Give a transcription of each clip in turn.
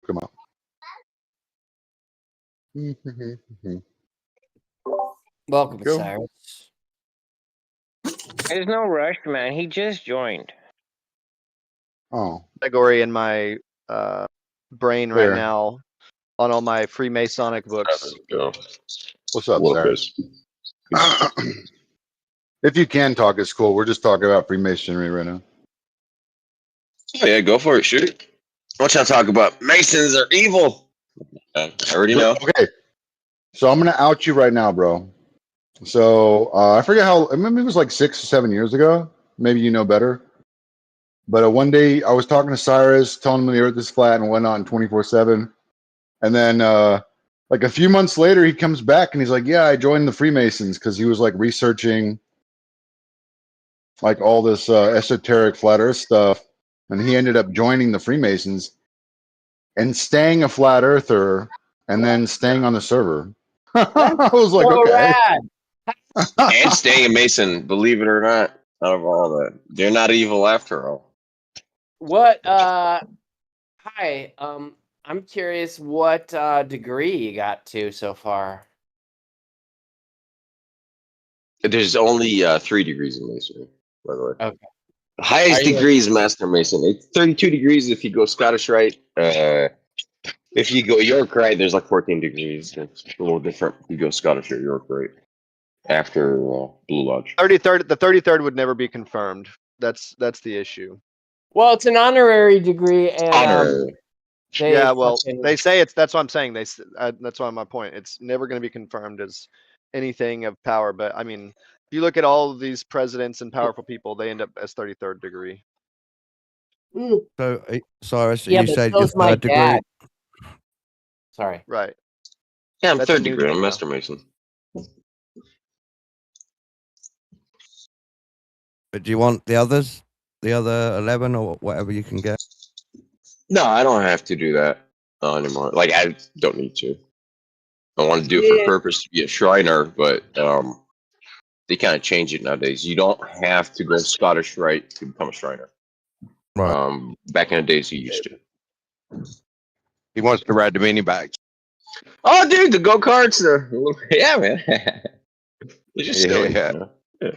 Come on. Welcome, Go. Syrus. There's no rush, man. He just joined. Oh, Category in my brain right There. now on all my Freemasonic books. Go. what's up, Little Cyrus? bit. If you can talk, it's cool. We're just talking about Freemasonry right now. Oh, yeah, go for it. Shoot it. What y'all talk about? Masons are evil. I already know. Okay, so I'm gonna out you right now, bro. So I forget how. Maybe it was like 6 or 7 years ago. Maybe you know better. But one day I was talking to Syrus, telling him the Earth is flat and whatnot, and 24/7. And then like a few months later, he comes back and he's like, "Yeah, I joined the Freemasons," because he was like researching like all this esoteric flat Earth stuff, and he ended up joining the Freemasons and staying a flat earther, and then staying on the server. I was like, So okay. rad. And staying a Mason, believe it or not, out of all that. They're not evil after all. What? Hi. I'm curious what degree you got to so far. There's only 3 degrees in Masonry, by the way. Okay. The highest Are you- degree is Master Mason. It's 32 degrees if you go Scottish Rite. If you go York Rite, there's like 14 degrees. It's a little different if you go Scottish or York Rite after Blue Lodge. 33rd, the 33rd would never be confirmed. That's the issue. Well, it's an honorary degree, and Honorary. Yeah, well, fucking- they say it's. That's what I'm saying. That's why my point. It's never going to be confirmed as anything of power. But I mean, if you look at all of these presidents and powerful people, they end up as 33rd degree. Mm, So, Cyrus, yeah, you but said so's your my third degree. dad. Sorry. Right. Yeah, I'm That's 3rd a new degree. I'm thing, Master Mason. But do you want the others? The other 11 or whatever you can get? No, I don't have to do that anymore. Like, I don't need to. I want to do it Yeah. for purpose to be a Shriner, but they kind of change it nowadays. You don't have to go Scottish Rite to become a Shriner. Right. Back in the days, you used to. He wants to ride the mini bike. Oh, dude, the go karts. Yeah, man. It's just silly. Yeah. You know? Yeah.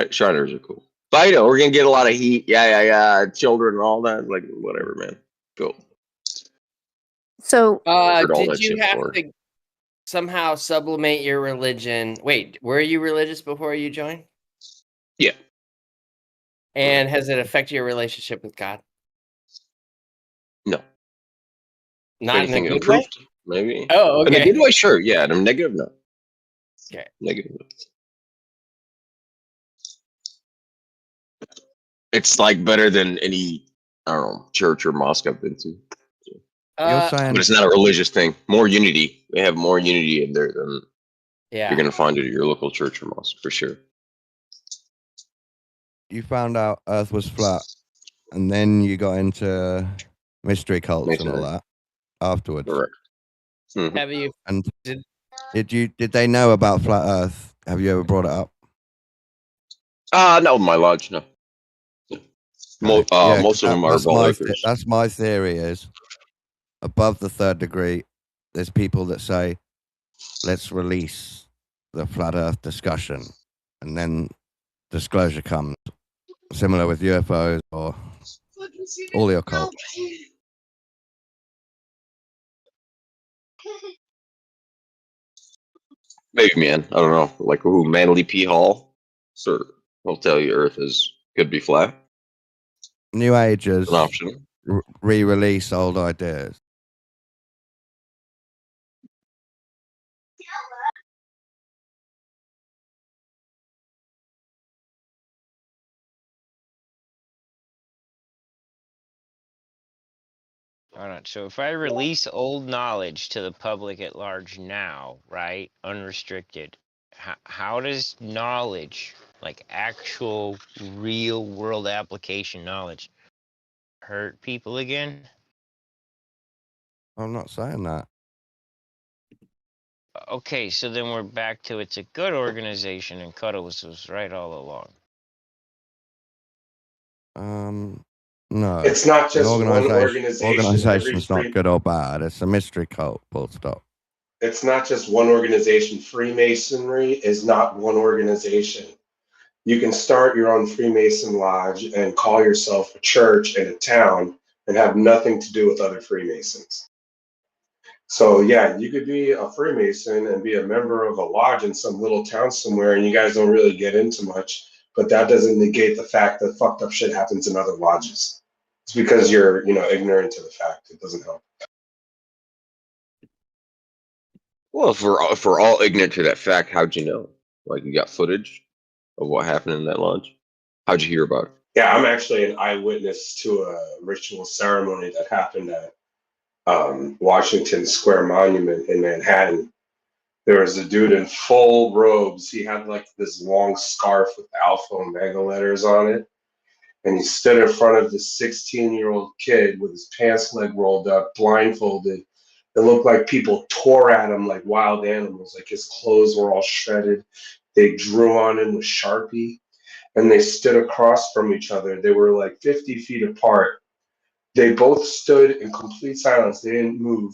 Shriners are cool. But I know we're gonna get a lot of heat. Yeah. Children and all that. Like, whatever, man. Cool. So heard all Did that you shit have before. to somehow sublimate your religion? Wait, were you religious before you joined? Yeah. And has it affected your relationship with God? No. Not in a Anything good way? improved? Maybe. Oh, In a okay. good way, sure. Yeah. In a negative, no. Okay. Negative. No. It's like better than any, I don't know, church or mosque I've been to. You're saying But it's not a religious thing. More unity. They have more unity in there than Yeah. you're gonna find it at your local church or mosque for sure. you found out Earth was flat, and then you got into mystery cults and all Masonry. that afterwards. Correct. Mhm. Have you? And Did- did they know about flat Earth? Have you ever brought it up? No, my lodge, no. Yeah, Most of them are Balakers. that's my theory is above the 3rd degree, there's people that say, let's release the flat Earth discussion, and then disclosure comes. Similar with UFOs or all the occult. Maybe, man. I don't know. Like who? Manly P. Hall. Sir, he'll tell you Earth could be flat. New Agers An option. re-release old ideas. All right. So if I release old knowledge to the public at large now, right, unrestricted, how does knowledge, like actual real world application knowledge, hurt people again? I'm not saying that. Okay, so then we're back to it's a good organization and Cuddles was right all along. No. It's not An just one organization. Every organization's not free, good or bad. It's a mystery cult. Full stop. it's not just one organization. Freemasonry is not one organization. You can start your own Freemason lodge and call yourself a church in a town and have nothing to do with other Freemasons. So yeah, you could be a Freemason and be a member of a lodge in some little town somewhere, and you guys don't really get into much. But that doesn't negate the fact that fucked up shit happens in other lodges. It's because you're, ignorant to the fact. It doesn't help. Well, if we're all ignorant to that fact, how'd you know? Like, you got footage of what happened in that lodge? How'd you hear about it? Yeah, I'm actually an eyewitness to a ritual ceremony that happened at Washington Square Monument in Manhattan. There was a dude in full robes. He had like this long scarf with Alpha Omega letters on it. And he stood in front of this 16-year-old kid with his pants leg rolled up, blindfolded. It looked like people tore at him like wild animals. Like his clothes were all shredded. They drew on him with Sharpie, and they stood across from each other. They were like 50 feet apart. They both stood in complete silence. They didn't move.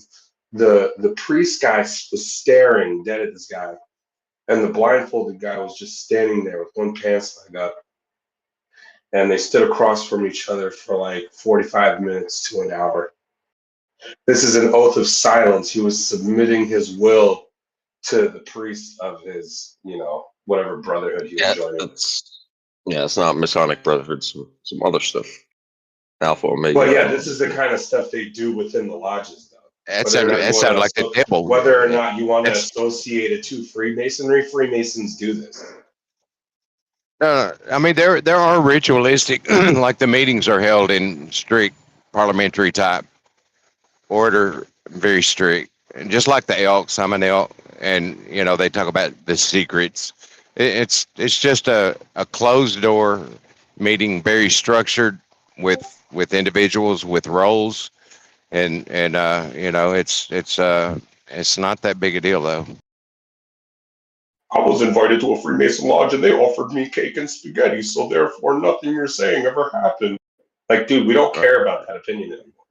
The priest guy was staring dead at this guy, and the blindfolded guy was just standing there with one pants leg up. And they stood across from each other for like 45 minutes to an hour. This is an oath of silence. He was submitting his will to the priest of his, whatever brotherhood he was joining. It's not Masonic Brotherhood, some other stuff. Alpha Omega. Well, yeah, this is the kind of stuff they do within the lodges, though. That sounded like the devil. Whether or not you want to associate it to Freemasonry, Freemasons do this. I mean, there are ritualistic, like the meetings are held in strict parliamentary type order, very strict, and just like the Elks. I'm an Elk, and they talk about the secrets. It's just a closed door meeting, very structured with individuals with roles, and it's not that big a deal though. I was invited to a Freemason lodge and they offered me cake and spaghetti, so therefore nothing you're saying ever happened. Like, dude, we don't care about that opinion anymore.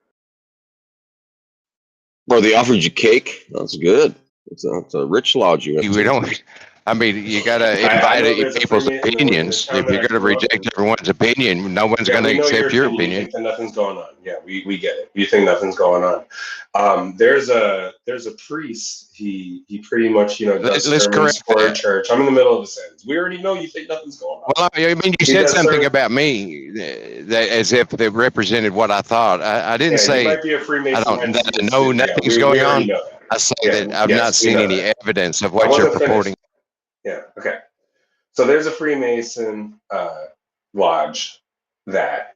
Bro, they offered you cake? That's good. It's a rich lodge you went to. We don't. I mean, you gotta invite people's opinions. If you're gonna reject everyone's opinion, no one's gonna accept your opinion. You think that nothing's going on. Yeah, we get it. You think nothing's going on. There's a priest. He pretty much does sermons for a church. I'm in the middle of the sentence. We already know you think nothing's going on. Well, I mean, you said something about me that as if they represented what I thought. I didn't say might be a Freemason. I don't know nothing's going on. I say that I've not seen any evidence of what you're purporting. Yeah, okay. So there's a Freemason lodge that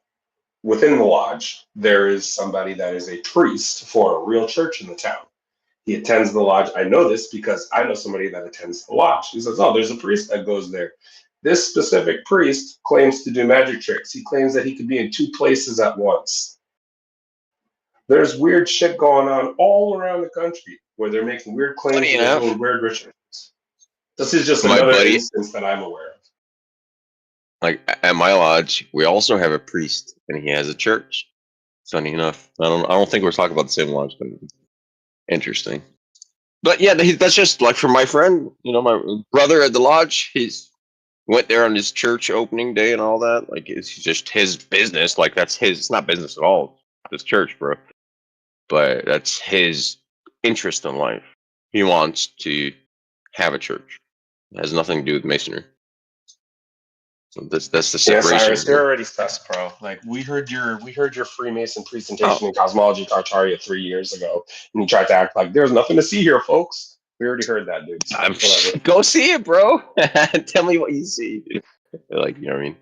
within the lodge, there is somebody that is a priest for a real church in the town. He attends the lodge. I know this because I know somebody that attends the lodge. He says, oh, there's a priest that goes there. This specific priest claims to do magic tricks. He claims that he could be in two places at once. There's weird shit going on all around the country where they're making weird claims and doing weird rituals. This is just another instance that I'm aware of. Like at my lodge, we also have a priest, and he has a church. Funny enough, I don't think we're talking about the same lodge, but interesting. But yeah, that's just like for my friend, my brother at the lodge. He's went there on his church opening day and all that. Like it's just his business. Like that's his. It's not business at all. It's church, bro. But that's his interest in life. He wants to have a church. It has nothing to do with masonry. So that's the separation. Yeah, Syrus, you're already sus, bro. Like we heard your Freemason presentation in Cosmology Tartaria 3 years ago, and you tried to act like there's nothing to see here, folks. We already heard that, dude. So go see it, bro. Tell me what you see. Like, you know what I mean?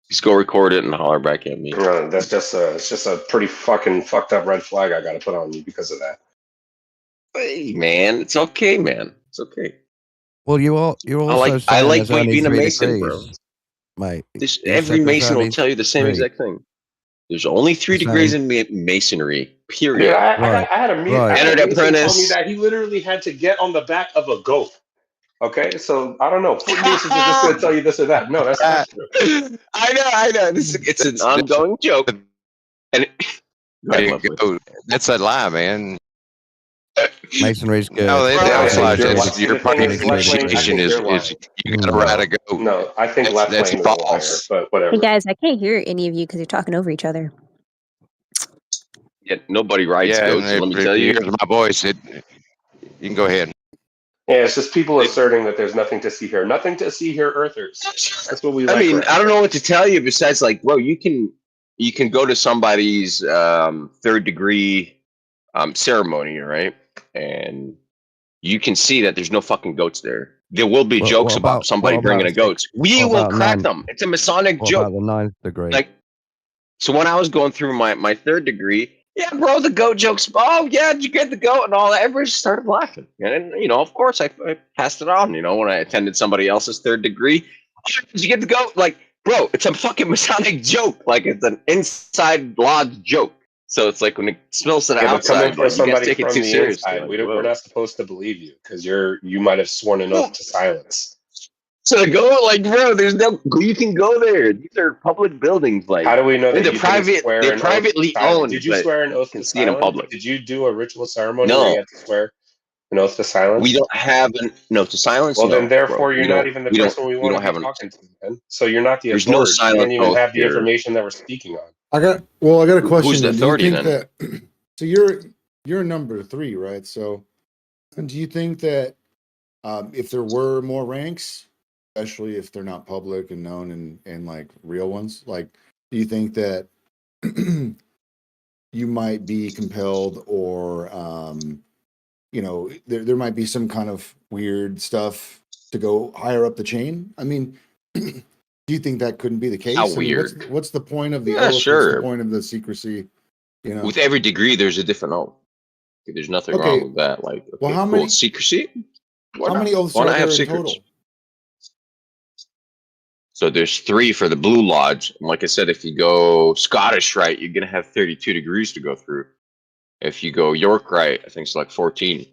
Just go record it and holler back at me. That's just a pretty fucking fucked up red flag I gotta put on you because of that. Hey, man, it's okay, man. It's okay. Well, you're also I like being a Mason, bro. Mate, every Mason will tell you the same exact thing. There's only 3 degrees in Masonry, period. Yeah, I had a Mason Entered apprentice. told me that he literally had to get on the back of a goat Okay, so I don't know. Freemasons are just going to tell you this or that. No, that's not true. I know. It's an ongoing joke. And There you go. That's a lie, man. Masonry's good. No, Well, the I Elks think Lodge. you're That's li- your the thing is, left wing, I participation think you're is lying. you got a right to go. No, I think left That's wing is a liar, false. but whatever. Hey guys, I can't hear any of you because you're talking over each other. Yeah, nobody rides Yeah, goats. and Let me if tell you you. hear my voice, you can go ahead. Yeah, it's just people asserting that there's nothing to see here. Nothing to see here, Earthers. That's what we I like. mean, around I don't here. know what to tell you besides like, bro, you can go to somebody's third degree ceremony, right? And you can see that there's no fucking goats there. There will be jokes about somebody bringing a goat. We will crack them. It's a Masonic What joke. about the 9th degree? Like, so when I was going through my third degree, yeah, bro, the goat jokes. Oh, yeah, did you get the goat and all that? Everybody just started laughing, and you know, of course, I passed it on. You know, when I attended somebody else's third degree, oh, did you get the goat? Like, bro, it's a fucking Masonic joke. Like, it's an inside lodge joke. So it's like when it spills to the Yeah, but coming outside, from like, you guys somebody take it from too the seriously. inside, Like, we're whoa. not supposed to believe you because you might have sworn an oath to silence. So the goat, like, bro, there's no. You can go there. These are public buildings, like, How do we know that and they're you didn't swear They're an oath to privately silence? owned. Did you But swear an oath you can to see it in silence? public. Did you do a ritual ceremony where you No, had to swear an oath to silence? we don't have no to silence. Well, No, then, therefore, bro, you're not even the person we we want don't to be have an. talking to, man. So you're not the There's no authority. You silent don't even oath have the here. information that we're speaking on. I got a Who's question. the Then. Do you authority think then? that so you're number 3, right? So do you think that if there were more ranks, especially if they're not public and known and like real ones, like do you think that you might be compelled or you know there might be some kind of weird stuff to go higher up the chain? I mean, do you think that couldn't be the case? How I mean, weird? what's the point of the Yeah, oath? What's the sure. point of the secrecy? You know, With every degree, there's a different oath. There's nothing okay. wrong with that. Like, okay, Well, how cool. many Secrecy? Why how not? many oaths Why are not have there in secrets? total? So there's 3 for the Blue Lodge. And like I said, if you go Scottish Rite, you're gonna have 32 degrees to go through. If you go York Rite, I think it's like 14.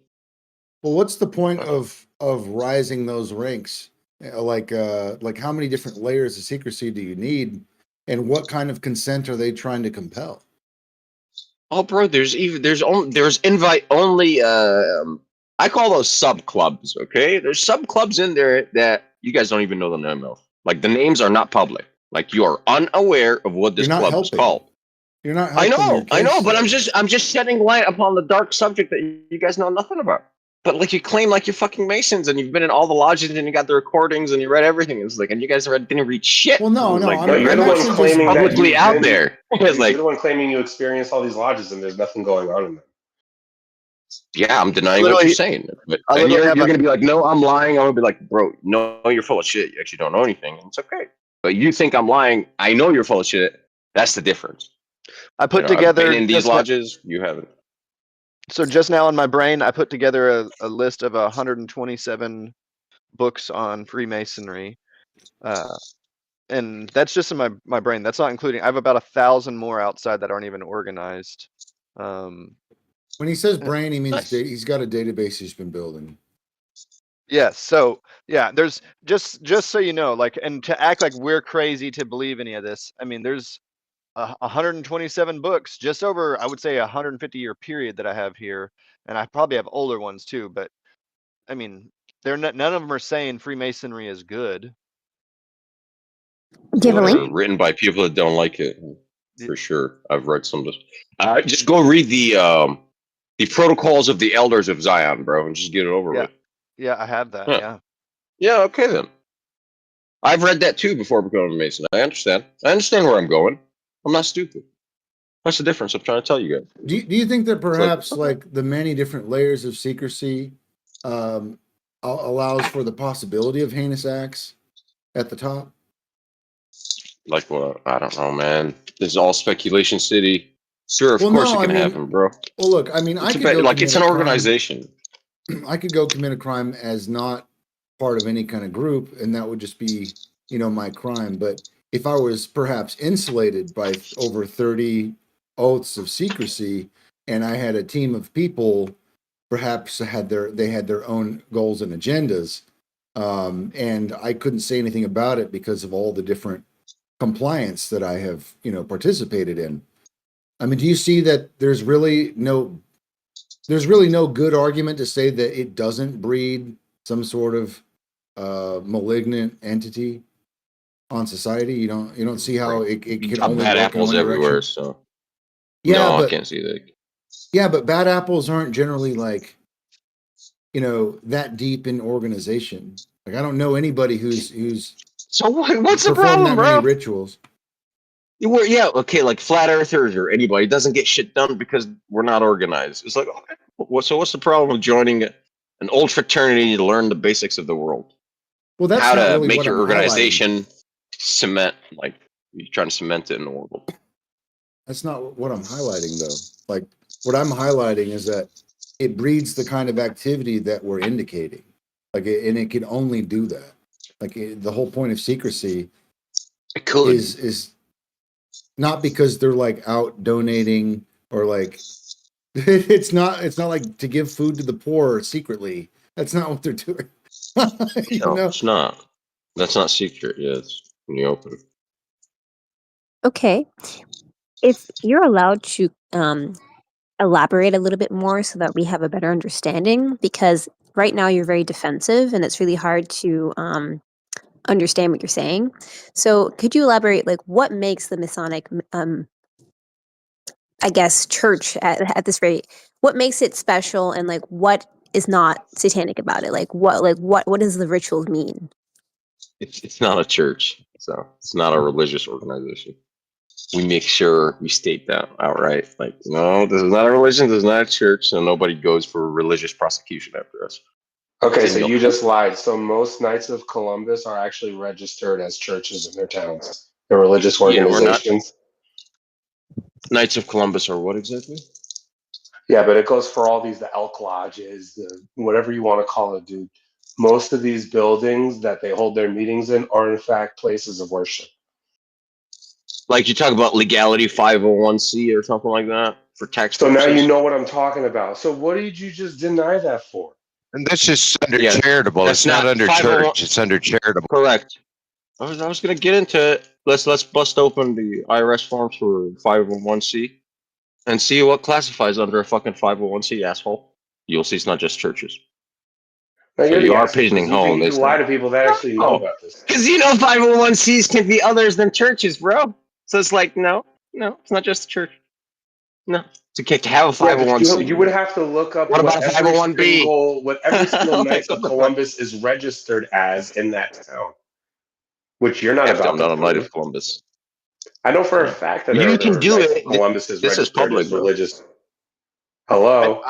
Well, what's the point of rising those ranks? Like how many different layers of secrecy do you need, and what kind of consent are they trying to compel? Oh, bro, there's invite only. I call those sub clubs. Okay, there's sub clubs in there that you guys don't even know the name of. Like the names are not public. Like you are unaware of what this You're not club is helping. called. You're not I helping your know, case, but though. I'm just shedding light upon the dark subject that you guys know nothing about. But like you claim like you're fucking Masons and you've been in all the lodges and you got the recordings and you read everything. It's like, and you guys didn't read shit. Well, no, It's like, I'm, No, you're I'm the one actually claiming just that publicly you've out been. there. It's You're like, the one claiming you experienced all these lodges and there's nothing going on in them. yeah, I'm denying what you're Literally, saying. But I then literally you're have gonna be like, no, I'm lying. I'm gonna be like, bro, no, you're full of shit. You actually don't know anything. And it's okay. But you think I'm lying. I know you're full of shit. That's the difference. I put I've been together in these just now, lodges. You haven't. so just now in my brain, I put together a list of 127 books on Freemasonry. And that's just in my brain. That's not including, I have about 1,000 more outside that aren't even organized. when he says brain, he means Nice. he's got a database he's been building. Yes. So yeah, there's just so you know, like, and to act like we're crazy to believe any of this. I mean, there's 127 books, just over, I would say, 150-year period that I have here, and I probably have older ones too. But I mean, none of them are saying Freemasonry is good. Do you have a link? Written by people that don't like it, for sure. I've read some of this. Just go read the Protocols of the Elders of Zion, bro, and just get it over Yeah. with. Yeah, I have that. Huh. Yeah. Yeah, okay then. I've read that too before becoming a Mason. I understand. I understand where I'm going. I'm not stupid. That's the difference I'm trying to tell you guys. Do you think that perhaps okay. like the many different layers of secrecy allows for the possibility of heinous acts at the top? Like, well, I don't know, man. This is all speculation city. Sure, of course it can happen, bro. Well, look, I mean, It's it's an organization. I could go commit a crime as not part of any kind of group, and that would just be, you know, my crime. But if I was perhaps insulated by over 30 oaths of secrecy, and I had a team of people, perhaps they had their own goals and agendas, And I couldn't say anything about it because of all the different compliance that I have, participated in. I mean, do you see that there's really no good argument to say that it doesn't breed some sort of malignant entity on society? You don't see how it can Got only bad work in apples one everywhere, direction? so Yeah, no, I but can't see that. yeah, but bad apples aren't generally like, that deep in organization. Like I don't know anybody who's So what's the performed that problem, many bro? rituals. Yeah, okay, like flat earthers or anybody doesn't get shit done because we're not organized. It's like, okay, so what's the problem with joining an old fraternity to learn the basics of the world? Well, that's How not to really make what your I'm highlighting. organization cement, like you're trying to cement it in the world. That's not what I'm highlighting, though. Like, what I'm highlighting is that it breeds the kind of activity that we're indicating. And it can only do that. The whole point of secrecy It could. is not because they're like out donating or like it's not like to give food to the poor secretly. That's not what they're doing. No, it's not. That's not secret. Yeah, it's in the open. Okay. If you're allowed to elaborate a little bit more so that we have a better understanding, because right now you're very defensive and it's really hard to understand what you're saying. So could you elaborate, like, what makes the Masonic, I guess, church at this rate? What makes it special, and like what is not satanic about it? What does the rituals mean? It's not a church, so it's not a religious organization. We make sure we state that outright. Like, no, this is not a religion. This is not a church, so nobody goes for religious prosecution after us. Okay, Then so you'll- you just lied. So most Knights of Columbus are actually registered as churches in their towns. They're religious Yeah, we're not organizations. Knights of Columbus or what exactly? Yeah, but it goes for all these, the elk lodges, the whatever you want to call it, dude. Most of these buildings that they hold their meetings in are in fact places of worship. Like you talk about legality 501c or something like that for tax So now purposes. you know what I'm talking about. So what did you just deny that for? And that's just under Yeah, charitable. that's It's not not under 501 church. It's under charitable. Correct. I was gonna get into it. Let's bust open the IRS forms for 501c and see what classifies under a fucking 501c, asshole. You'll see it's not just churches. Now So you're you the are asshole because pigeoning you hole in think you this can lie thing. to people that actually know No, about this. because 501cs can be others than churches, bro. So it's like, no, it's not just a church. No, to have a Yeah, but you would 501c. have to look up What about a 501b? what every single Like, Knights of what the fuck? Columbus is registered as in that town, which you're not After I'm about to not a Knight prove. of Columbus. I know for a So fact that you can there are do Knights of it. Columbus is This is registered public, as bro. religious. Hello.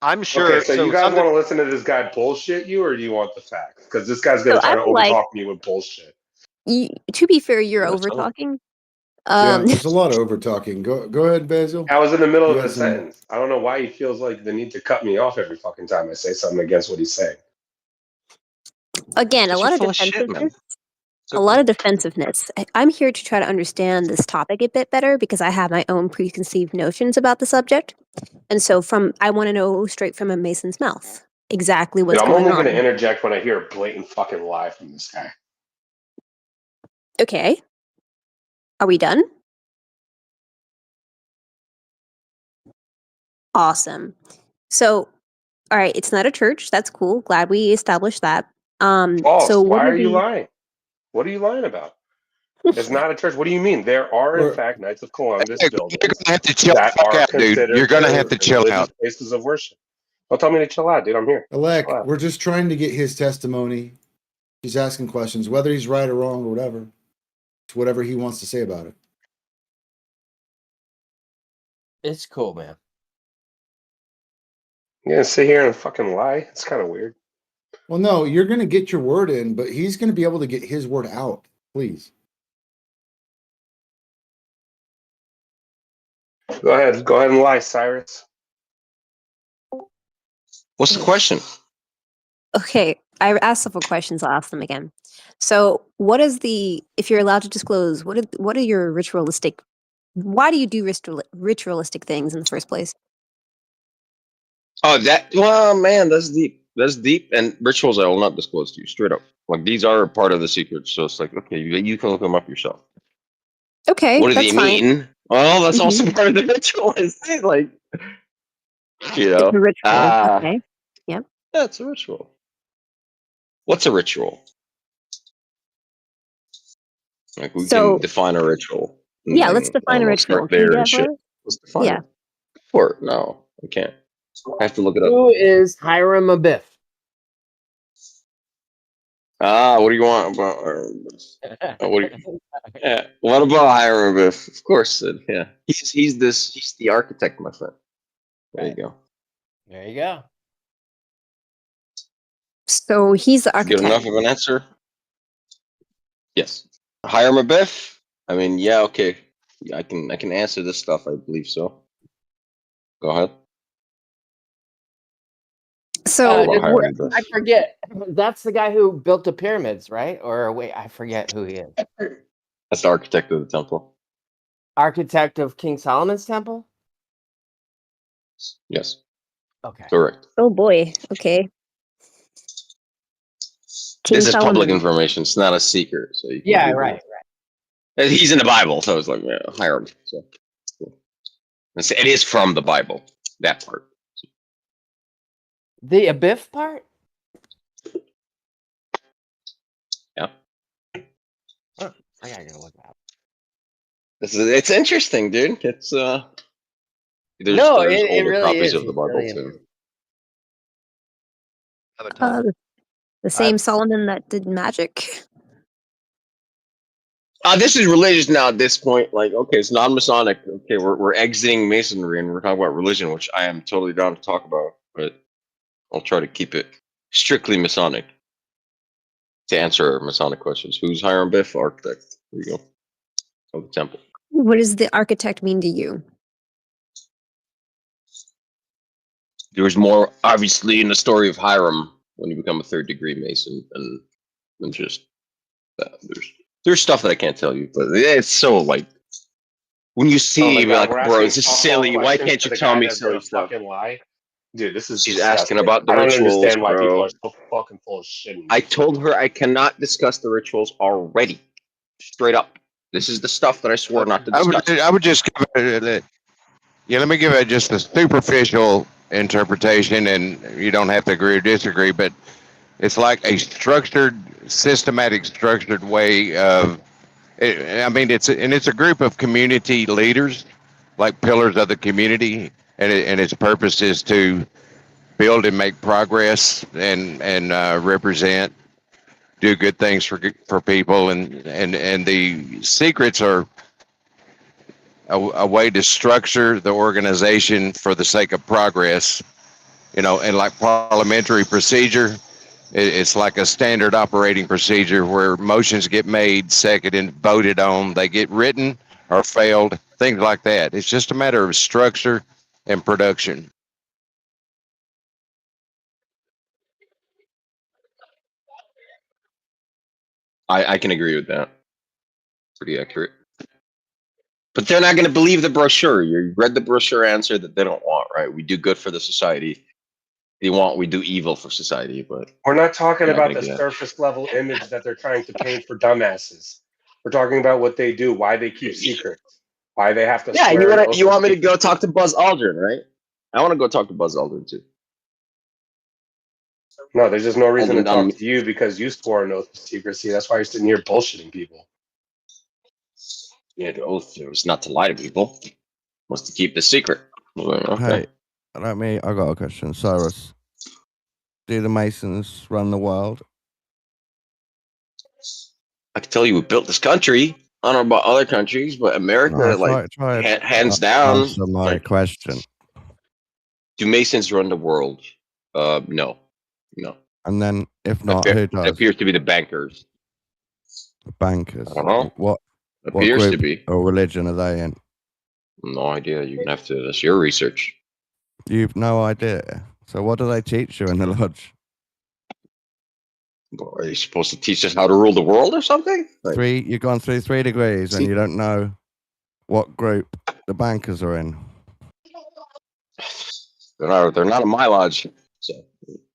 I'm Okay, sure. so you So guys something. want to listen to this guy bullshit you, or do you want the facts? Because this guy's gonna So try I'm to like, overtalk me with bullshit. to be fair, you're Yeah, over tell 'em. talking. Yeah, there's a lot of over talking. Go ahead, Basil. I was in the middle You of a had some. sentence. I don't know why he feels like the need to cut me off every fucking time I say something against what he's saying. Again, a Because you're lot of full of shit, defensiveness. man. It's A lot okay. of defensiveness. I'm here to try to understand this topic a bit better because I have my own preconceived notions about the subject. And so I want to know straight from a Mason's mouth exactly Dude, what's I'm going only gonna on. interject when I hear a blatant fucking lie from this guy. Okay. Are we done? Awesome. So, all right, it's not a church. That's cool. Glad we established that. False. So Why what are are you the lying? What are you lying about? It's not a church. What do you mean? There are, in Or fact, Knights of Columbus You're buildings gonna have to chill that the fuck are out, dude. You're considered gonna have to chill religious out. places of worship. Don't tell me to chill out, dude. I'm here. Chill Alec, out. we're just trying to get his testimony. He's asking questions, whether he's right or wrong or whatever. It's whatever he wants to say about it. It's cool, man. You gonna sit here and fucking lie? It's kind of weird. Well, no, you're going to get your word in, but he's going to be able to get his word out. Please. Go ahead and lie, Syrus. What's the question? Okay, I asked several questions. I'll ask them again. So, if you're allowed to disclose, what are your ritualistic? Why do you do ritualistic things in the first place? Oh, well, man, that's deep. That's deep, and rituals I will not disclose to you, straight up. Like these are part of the secrets, so it's like okay, you can look them up yourself. Okay, What do that's they fine. mean? Well, that's also Mhm. part of the ritual. Is like you It's a know, ritual. Okay. Yep. that's a ritual. What's a ritual? Like we So can define a ritual. And yeah, let's then, I define don't a know, ritual. start Can you there do and that for shit. us? Let's define Yeah. it. For no, I can't. I have to look it up. Who is Hiram Abiff? What do you want about? What do you? Yeah. What about Hiram Abiff? Of course, yeah. He's the architect, my friend. There you Right. go. There you go. So he's the Good architect. enough of an answer. Yes. Hiram Abiff. I mean, yeah, okay. I can answer this stuff. I believe so. Go ahead. So About Hiram Abiff. I forget. That's the guy who built the pyramids, right? Or wait, I forget who he is. That's the architect of the temple. Architect of King Solomon's temple? Yes, Okay. correct. oh boy. Okay. King This is public Solomon. information. It's not a secret, so you can Yeah, Google right, it. right. He's in the Bible, so it's like Hiram. So it is from the Bible. That part. The Abiff part? Yeah. Huh, I gotta go look that up. It's interesting, dude. It's there's No, there's it older really copies is. of the It's Bible really too. Another time. The same Solomon that did magic. This is religious now at this point. Like, okay, it's non-Masonic. Okay, we're exiting Masonry and we're talking about religion, which I am totally down to talk about, but I'll try to keep it strictly Masonic. To answer Masonic questions, who's Hiram Biff? Architect. There you go. Of the temple. What does the architect mean to you? There's more, obviously, in the story of Hiram when you become a third-degree Mason than just that. There's stuff that I can't tell you, but it's so like when you Oh see, my you're god, we're like, bro, asking this is softball silly. Why questions can't to you the tell guy me that's gonna silly stuff? fucking lie. Dude, this is She's asking disgusting. about the I don't rituals, understand why people bro. are so fucking full of shit. I told her I cannot discuss the rituals already. Straight up. This is the stuff that I swore not to discuss. I would just give it, yeah, let me give it just a superficial interpretation, and you don't have to agree or disagree, but it's like a systematic, structured way of. I mean, it's a group of community leaders, like pillars of the community, and its purpose is to build and make progress and represent, do good things for people, and the secrets are a way to structure the organization for the sake of progress, and like parliamentary procedure, it's like a standard operating procedure where motions get made, seconded, and voted on, they get written or failed, things like that. It's just a matter of structure and production. I can agree with that. Pretty accurate. But they're not going to believe the brochure. You read the brochure answer that they don't want, right? We do good for the society. We do evil for society, but We're not talking they're not about going to the get it. surface level image that they're trying to paint for dumbasses. We're talking about what they do, why they keep secrets, why they have to Yeah, swear an oath you of want me to secrecy. go talk to Buzz Aldrin, right? I want to go talk to Buzz Aldrin too. No, there's just no reason to Aldrin, talk to you because you swore an oath of secrecy. That's why you're sitting here bullshitting people. yeah, the oath was not to lie to people, was to keep the secret. Okay. Hey, I got a question. Syrus, do the Masons run the world? I can tell you we built this country. I don't know about other countries, but America, No, like, try hands down. answer my Like, question. do Masons run the world? No. And then, if not, who It does? appears to be the bankers. The bankers. I don't know. What Appears to group be. or religion are they in? No idea. You're gonna have to. That's your research. You've no idea. So what do they teach you in the lodge? Are you supposed to teach us how to rule the world or something? Like, You've gone through 3 degrees and See- you don't know what group the bankers are in. they're not in my lodge. So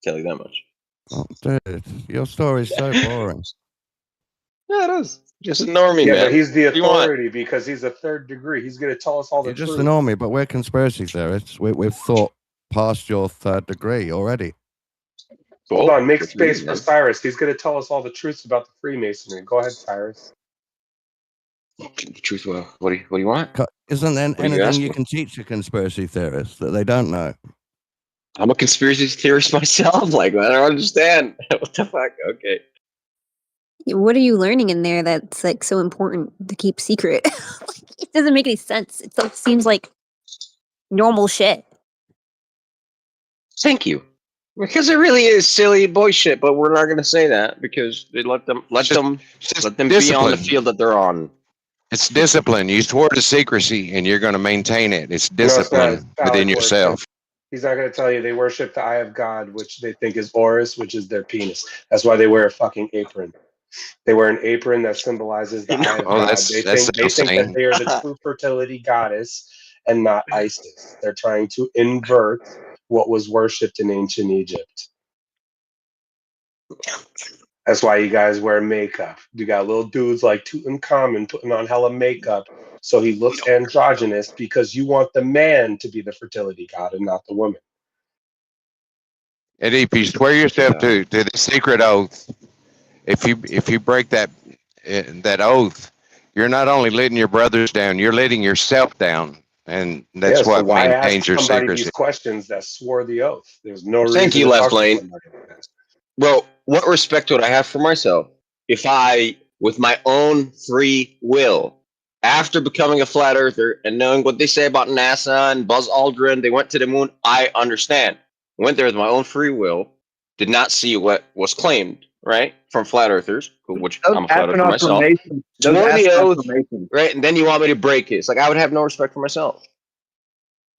tell you that much. Oh, dude, your story's so boring. Yeah, it is. Just ignore me, Yeah, man. but he's the What do you want? authority because he's a third degree. He's going to tell us all the You're just truth. an army, but we're conspiracy theorists. We've thought past your third degree already. Hold on, make Good space you, for man. Syrus. He's going to tell us all the truths about the Freemasonry. Go ahead, Syrus. Truth. What do you want? Isn't there What are you anything you asking? can teach a conspiracy theorist that they don't know? I'm a conspiracy theorist myself. Like, I don't understand. What the fuck? Okay. What are you learning in there that's like so important to keep secret? It doesn't make any sense. It seems like normal shit. Thank you. Because it really is silly boy shit, but we're not gonna say that because they let them It's just be on the discipline. field that they're on. It's discipline. You swore to secrecy, and you're going to maintain it. It's No, it's not. It's discipline phallic within worship. yourself. He's not going to tell you they worship the eye of God, which they think is Horus, which is their penis. That's why they wear a fucking apron. They wear an apron that symbolizes the eye of Oh, God. that's They that's think that insane. they are the true fertility goddess and not Isis. They're trying to invert what was worshipped in ancient Egypt. That's why you guys wear makeup. You got little dudes like Tutankhamun putting on hella makeup so he looks androgynous because you want the man to be the fertility god and not the woman. And if you swear yourself to the secret oath, if you break that oath, you're not only letting your brothers down, you're letting yourself down, and that's Yeah, so what why ask maintains your somebody secrecy. these questions that swore the oath? There's no Thank reason you, to Left talk to Lane. somebody like that. Bro, what respect would I have for myself if I, with my own free will, after becoming a flat earther and knowing what they say about NASA and Buzz Aldrin, they went to the moon, I understand. Went there with my own free will, did not see what was claimed, right, from flat earthers, which Those I'm a flat earther astronauts were myself. Masons. Those Swore the astronauts oath, were Masons. right, and then you want me to break it. It's like I would have no respect for myself.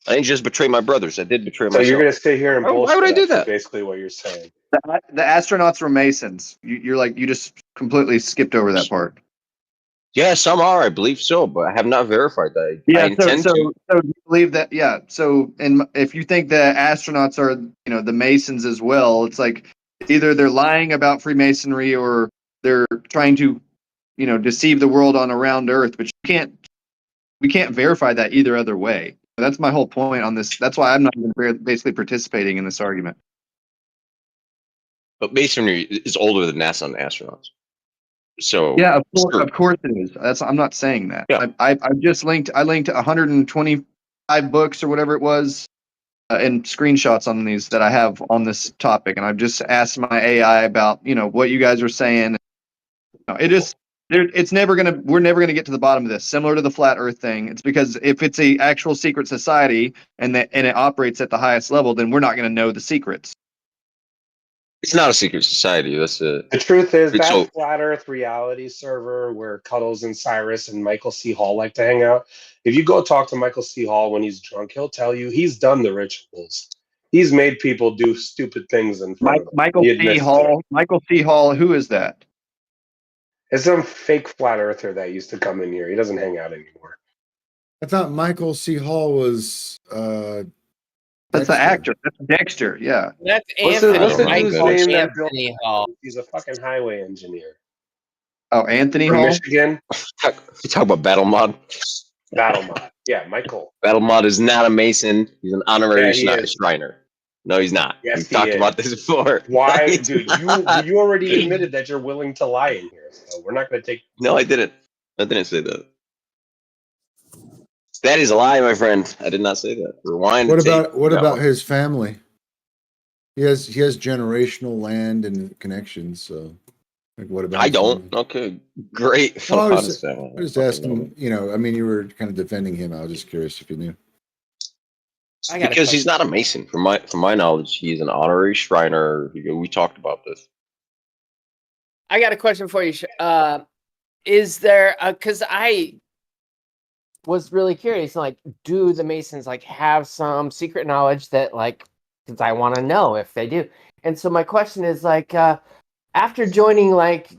I didn't just betray my brothers. I did betray So you're myself. going to sit here and Why bullshit would I do us, is that? basically what you're saying. The astronauts were Masons. You're like, you just completely skipped over that part. Yeah, some are, I believe so, but I have not verified that. I Yeah, intend to. so you believe that? Yeah. So, if you think the astronauts are, the Masons as well, it's like either they're lying about Freemasonry or they're trying to, deceive the world on around Earth. But we can't verify that either other way. That's my whole point on this. That's why I'm not even basically participating in this argument. But Masonry is older than NASA and astronauts. So Yeah, sure. of course it is. I'm not saying that. Yeah. I just linked 125 books or whatever it was, and screenshots on these that I have on this topic, and I've just asked my AI about what you guys are saying. It is it's never gonna we're never gonna get to the bottom of this. Similar to the flat Earth thing, it's because if it's a actual secret society and it operates at the highest level, then we're not gonna know the secrets. It's not a secret society. That's a. The truth is It's that so- flat Earth reality server where Cuddles and Syrus and Michael C. Hall like to hang out. If you go talk to Michael C. Hall when he's drunk, he'll tell you he's done the rituals. He's made people do stupid things in front of him. Michael He C. admits to Hall. it. Michael C. Hall. Who is that? It's some fake flat earther that used to come in here. He doesn't hang out anymore. I thought Michael C. Hall was That's the Dexter. actor. That's Dexter. Yeah. That's What's the Anthony. dude's Michael name that built? Anthony Hall. He's a fucking highway engineer Oh, Anthony from Hall. Michigan. You talk about Battle Mod. Battle Mod. Yeah, Michael. Battle Mod is not a Mason. He's an honorary Yeah, he is. Shriner. No, he's not. Yes, We've he talked is. about this before. Why, He's dude? not. You already admitted that you're willing to lie in here, so we're not going to take. No, I didn't. I didn't say that. That is a lie, my friend. I did not say that. Rewind. What the tape. about That one. his family? He has generational land and connections. So, like, what about? I his don't. family? Okay, great. Well, I Honest family. was just asking. I mean, you were kind of defending him. I was just curious if you knew. I got a Because he's question. not a Mason. From my knowledge, he's an honorary Shriner. We talked about this. I got a question for you. Is there because I was really curious, like, do the Masons like have some secret knowledge that because I want to know if they do. And so my question is after joining,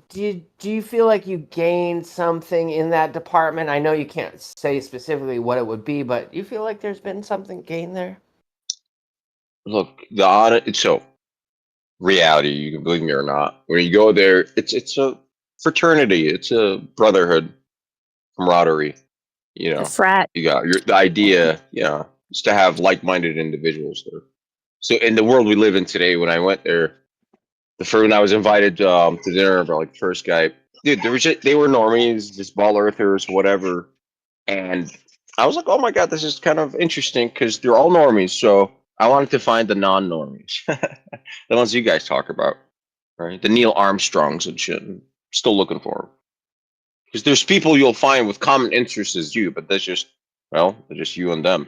do you feel like you gained something in that department? I know you can't say specifically what it would be, but do you feel like there's been something gained there? look, so reality, you can believe me or not. When you go there, it's a fraternity, it's a brotherhood, camaraderie. You A know, frat. you got the idea, is to have like-minded individuals there. So in the world we live in today, when I went there, when I was invited to dinner, by like first guy, dude, they were normies, just ball earthers, whatever, and I was like, oh my god, this is kind of interesting because they're all normies. So I wanted to find the non-normies, the ones you guys talk about, right? The Neil Armstrongs and shit. Still looking for them because there's people you'll find with common interests as you, but they're just you and them.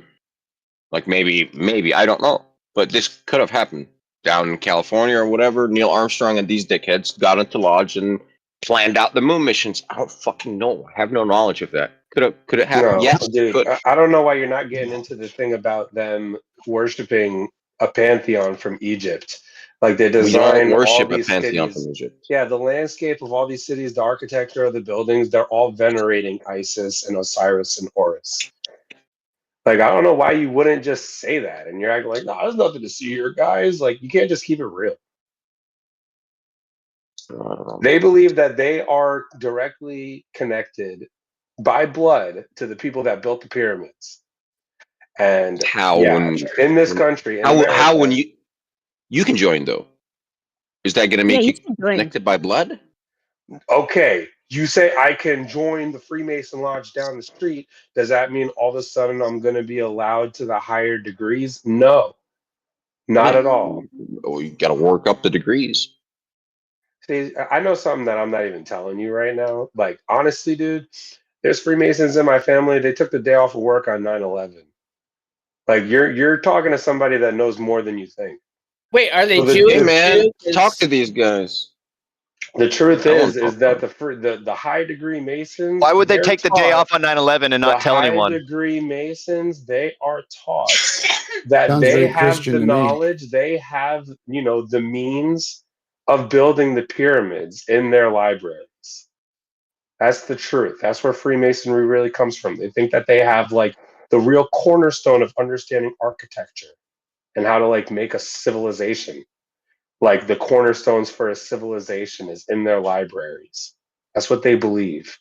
Like maybe I don't know, but this could have happened down in California or whatever. Neil Armstrong and these dickheads got into lodge and planned out the moon missions. I don't fucking know. I have no knowledge of that. Could it happen? No, Yes, dude, but I don't know why you're not getting into the thing about them worshiping a pantheon from Egypt. Like they we don't designed all worship a these pantheon from cities. Egypt. Yeah, the landscape of all these cities, the architecture of the buildings, they're all venerating Isis and Osiris and Horus. Like, I don't know why you wouldn't just say that. And you're acting like, no, there's nothing to see here, guys. Like, you can't just keep it real. I don't know. They believe that they are directly connected by blood to the people that built the pyramids. And How yeah, in this country, in how when America, you can join though? Is that going to Yeah, make you you can join. connected by blood? okay, you say I can join the Freemason Lodge down the street. Does that mean all of a sudden I'm going to be allowed to the higher degrees? No, not at all. Oh, you got to work up the degrees. See, I know something that I'm not even telling you right now. Like, honestly, dude, there's Freemasons in my family. They took the day off of work on 9/11. Like, you're talking to somebody that knows more than you think. Wait, are they So the Jewish Hey the, man, too? talk 'Cause- to these guys. the truth I want to is talk that about it. the high degree Masons, Why would they they're take the day taught off on 9/11 and the not tell high anyone? degree Masons, they are taught that Sounds they very have the Christian to me. knowledge, they have, the means of building the pyramids in their libraries. That's the truth. That's where Freemasonry really comes from. They think that they have like the real cornerstone of understanding architecture and how to like make a civilization. Like the cornerstones for a civilization is in their libraries. That's what they believe.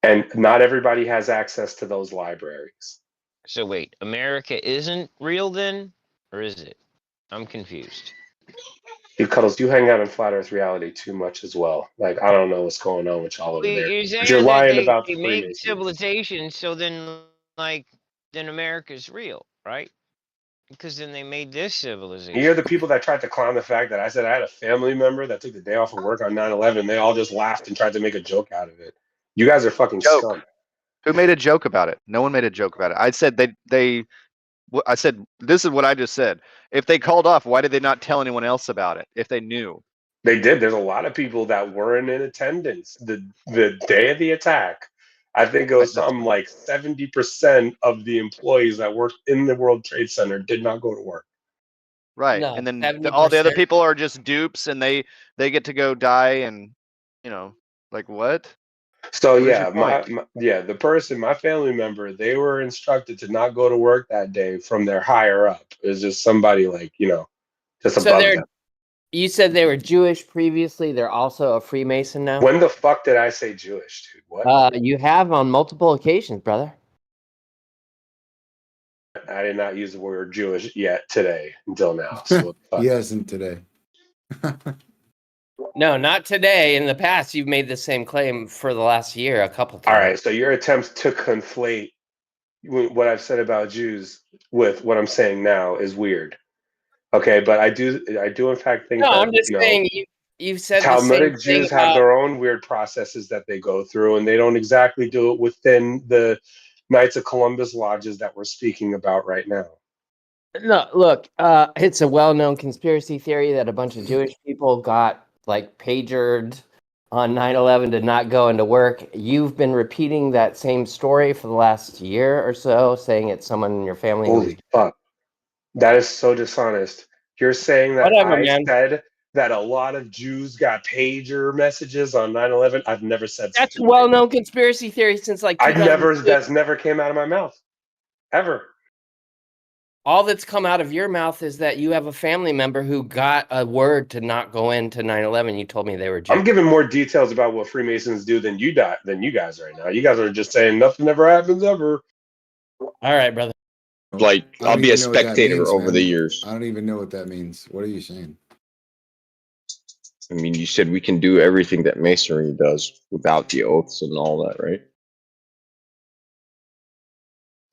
And not everybody has access to those libraries. So wait, America isn't real then, or is it? I'm confused. Cuddles, you hang out in flat earth reality too much as well. Like, I don't know what's going on with y'all over Well, there. you're But you're saying that lying they, about the they make Freemasons. civilization, so then America's real, right? Because then they made this civilization. You're the people that tried to clown the fact that I said I had a family member that took the day off of work on 9/11. They all just laughed and tried to make a joke out of it. You guys are fucking Joke. scum. Who made a joke about it? No one made a joke about it. I said I said this is what I just said. If they called off, why did they not tell anyone else about it? If they knew. They did. There's a lot of people that weren't in attendance the day of the attack. I think it was something like 70% of the employees that worked in the World Trade Center did not go to work. Right. No, And then 70%. all the other people are just dupes and they get to go die and like what? So What is yeah, your point? my family member, they were instructed to not go to work that day from their higher up. It was just somebody like, just So above them. you said they were Jewish previously. They're also a Freemason now. When the fuck did I say Jewish, dude? What? You have on multiple occasions, brother. I did not use the word Jewish yet today until now. So what the fuck? He hasn't today. No, not today. In the past, you've made the same claim for the last year a couple times. All right, so your attempts to conflate what I've said about Jews with what I'm saying now is weird. Okay, but I do in fact think No, that I'm just saying you've said the same Talmudic thing Jews have about. their own weird processes that they go through, and they don't exactly do it within the Knights of Columbus lodges that we're speaking about right now. No, look, it's a well-known conspiracy theory that a bunch of Jewish people got like pagered on 9/11 to not go into work. You've been repeating that same story for the last year or so, saying it's someone in your family. Holy fuck. That is so dishonest. You're saying that Whatever, I man. said that a lot of Jews got pager messages on 9/11? I've never said That's such a a thing. well-known conspiracy theory since like 2002. That's never came out of my mouth. Ever. all that's come out of your mouth is that you have a family member who got a word to not go into 9/11. You told me they were I'm Jewish. giving more details about what Freemasons do than you guys right now. You guys are just saying nothing ever happens ever. All right, brother. Like, I I'll don't be a even know what that spectator means, over the man. years. I don't even know what that means. What are you saying? I mean, you said we can do everything that Masonry does without the oaths and all that, right?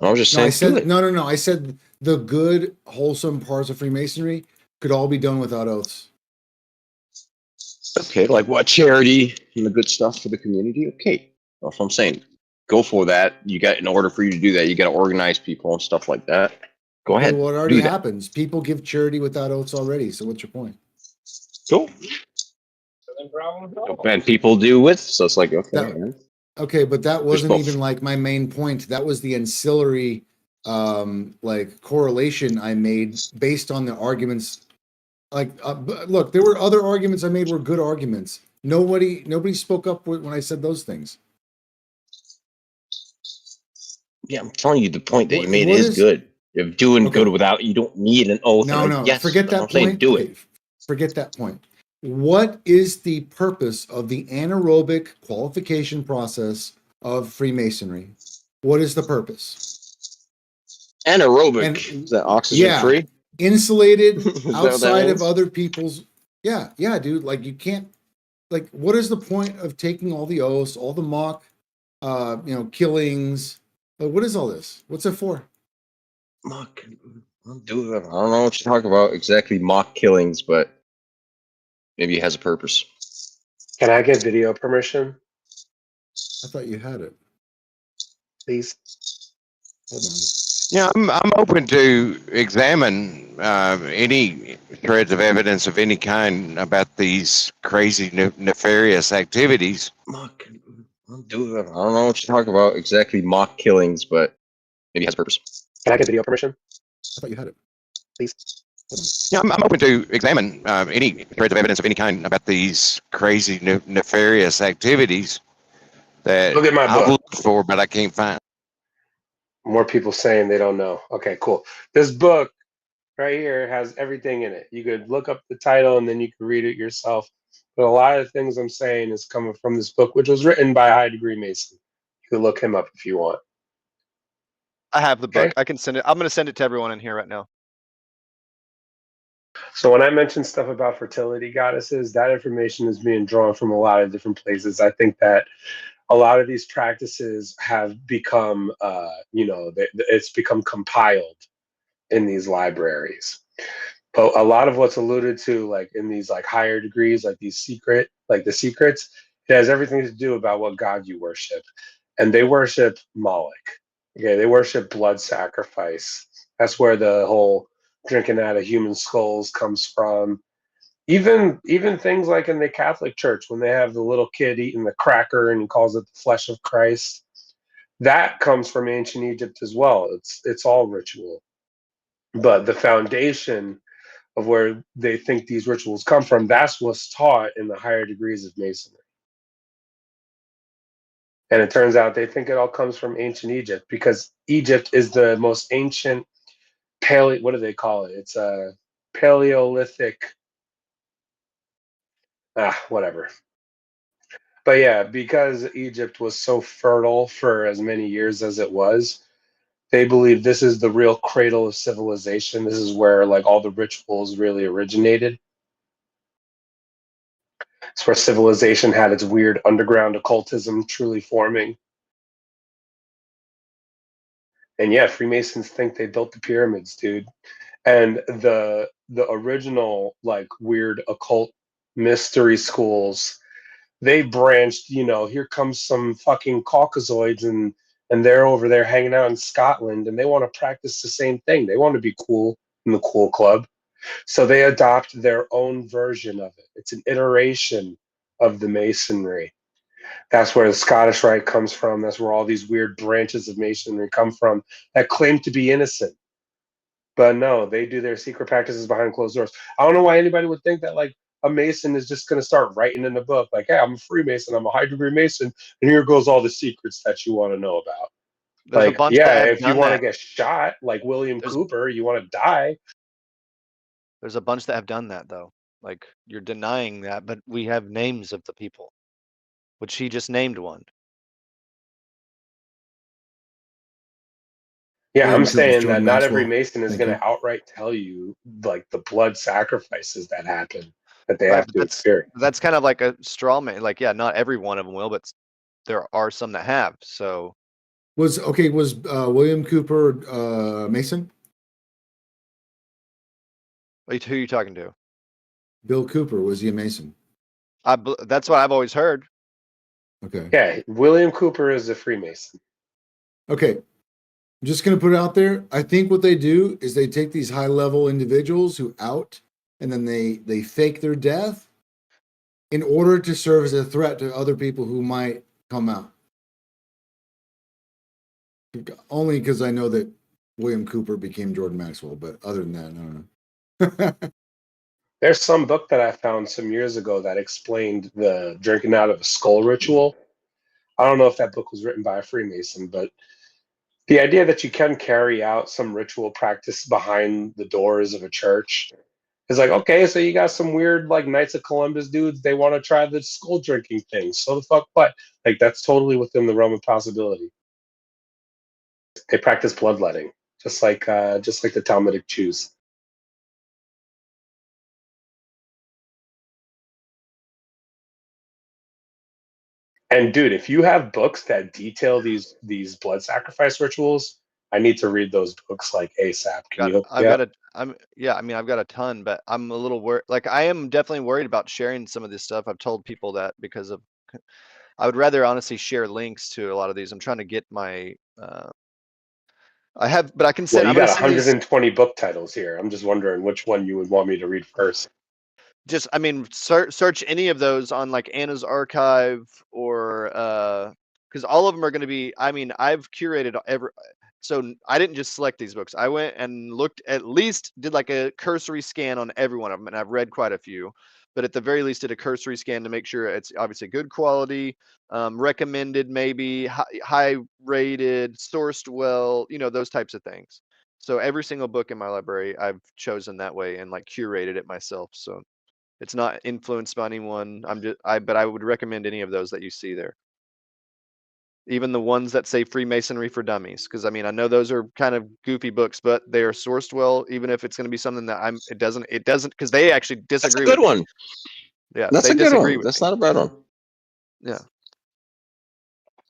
I was just No, I saying, do said it. no. I said the good, wholesome parts of Freemasonry could all be done without oaths. Okay, like what, charity and the good stuff for the community? Okay, that's what I'm saying. Go for that. You got, in order for you to do that, you got to organize people and stuff like that. Go Okay, ahead, well, it already do that. happens. People give charity without oaths already. So what's your point? Cool. And people do with, so it's like, okay, That man. okay, but that There's wasn't both. even like my main point. That was the ancillary like correlation I made based on the arguments. Like look, there were other arguments I made were good arguments. Nobody spoke up when I said those things. Yeah, I'm telling you, the point that you made What is is good. If doing okay? good without, you don't need an oath. No, Yes, forget that's what I'm that saying. point. Do Okay, it. forget that point. What is the purpose of the anaerobic qualification process of Freemasonry? What is the purpose? Anaerobic. And Is that oxygen yeah, free? insulated Is that what that outside of means? other people's. Yeah, dude. Like you can't. Like, what is the point of taking all the oaths, all the mock, killings? Like, what is all this? What's it for? Mock. I don't know what you're talking about exactly, mock killings, but maybe it has a purpose. Can I get video permission, I thought you had it. please? Hold on. Yeah, I'm open to examine any threads of evidence of any kind about these crazy nefarious activities. Mock. I don't know what you're talking about exactly, mock killings, but maybe it has a purpose. Can I get video permission, I thought you had it. please? Hold on. Yeah, I'm open to examine any threads of evidence of any kind about these crazy nefarious activities that Look at my I've book. looked for, but I can't find. More people saying they don't know. Okay, cool. This book right here has everything in it. You could look up the title and then you can read it yourself. But a lot of things I'm saying is coming from this book, which was written by a high degree Mason. You can look him up if you want. I have the book. Okay. I can send it. I'm going to send it to everyone in here right now. So when I mention stuff about fertility goddesses, that information is being drawn from a lot of different places. I think that a lot of these practices have become, it's become compiled in these libraries. But a lot of what's alluded to, like in these like higher degrees, like the secrets, it has everything to do about what God you worship, and they worship Moloch. Okay, they worship blood sacrifice. That's where the whole drinking out of human skulls comes from. Even things like in the Catholic Church, when they have the little kid eating the cracker and he calls it the flesh of Christ, that comes from ancient Egypt as well. It's all ritual, but the foundation of where they think these rituals come from, that's what's taught in the higher degrees of Masonry. And it turns out they think it all comes from ancient Egypt because Egypt is the most ancient what do they call it? It's a Paleolithic, whatever. But yeah, because Egypt was so fertile for as many years as it was, they believe this is the real cradle of civilization. This is where like all the rituals really originated. It's where civilization had its weird underground occultism truly forming. And yeah, Freemasons think they built the pyramids, dude. And the original like weird occult mystery schools, they branched, here comes some fucking Caucasoids and they're over there hanging out in Scotland and they want to practice the same thing. They want to be cool in the cool club. So they adopt their own version of it. It's an iteration of the Masonry. That's where the Scottish Rite comes from. That's where all these weird branches of Masonry come from that claim to be innocent. But no, they do their secret practices behind closed doors. I don't know why anybody would think that like a Mason is just going to start writing in the book, like, hey, I'm a Freemason, I'm a high degree Mason, and here goes all the secrets that you want to know about. There's a Like, bunch that yeah, have if you done want to that. get shot, like William There's- Cooper, you want to die. There's a bunch that have done that though. Like you're denying that, but we have names of the people, which he just named one. Yeah, William I'm Cooper's saying that Jordan not every Maxwell. Mason is Thank going you. to outright tell you like the blood sacrifices that happen that they Right, have but to experience. that's kind of like a straw man. Like, yeah, not every one of them will, but there are some that have. So Was William Cooper Mason? who are you talking to? Bill Cooper, was he a Mason? That's what I've always heard. Okay. Yeah, William Cooper is a Freemason. Okay. I'm just going to put it out there. I think what they do is they take these high level individuals who out and then they fake their death in order to serve as a threat to other people who might come out. Only because I know that William Cooper became Jordan Maxwell, but other than that, I don't know. There's some book that I found some years ago that explained the drinking out of a skull ritual. I don't know if that book was written by a Freemason, but the idea that you can carry out some ritual practice behind the doors of a church is like, okay, so you got some weird like Knights of Columbus dudes, they want to try the skull drinking thing. So the fuck what? Like that's totally within the realm of possibility. They practice bloodletting, just like the Talmudic Jews. And dude, if you have books that detail these blood sacrifice rituals, I need to read those books like ASAP. Can you hook me up? I mean, I've got a ton, but I'm a little worried. Like, I am definitely worried about sharing some of this stuff. I've told people that because of, I would rather honestly share links to a lot of these. I'm trying to get my, I have, but I can Well, send, you I'm going got to send these. 120 book titles here. I'm just wondering which one you would want me to read first. Just, I mean, search any of those on like Anna's Archive or, because all of them are going to be, I mean, I've curated so I didn't just select these books. I went and looked, at least did like a cursory scan on every one of them, and I've read quite a few, but at the very least did a cursory scan to make sure it's obviously good quality, recommended, maybe high rated, sourced well, those types of things. So every single book in my library I've chosen that way and like curated it myself. So it's not influenced by anyone. But I would recommend any of those that you see there. Even the ones that say Freemasonry for Dummies, because I mean, I know those are kind of goofy books, but they are sourced well. Even if it's going to be something that it doesn't, because they actually That's a disagree good with one. me. Yeah, That's they a good disagree one. with That's me. not a bad one. Yeah,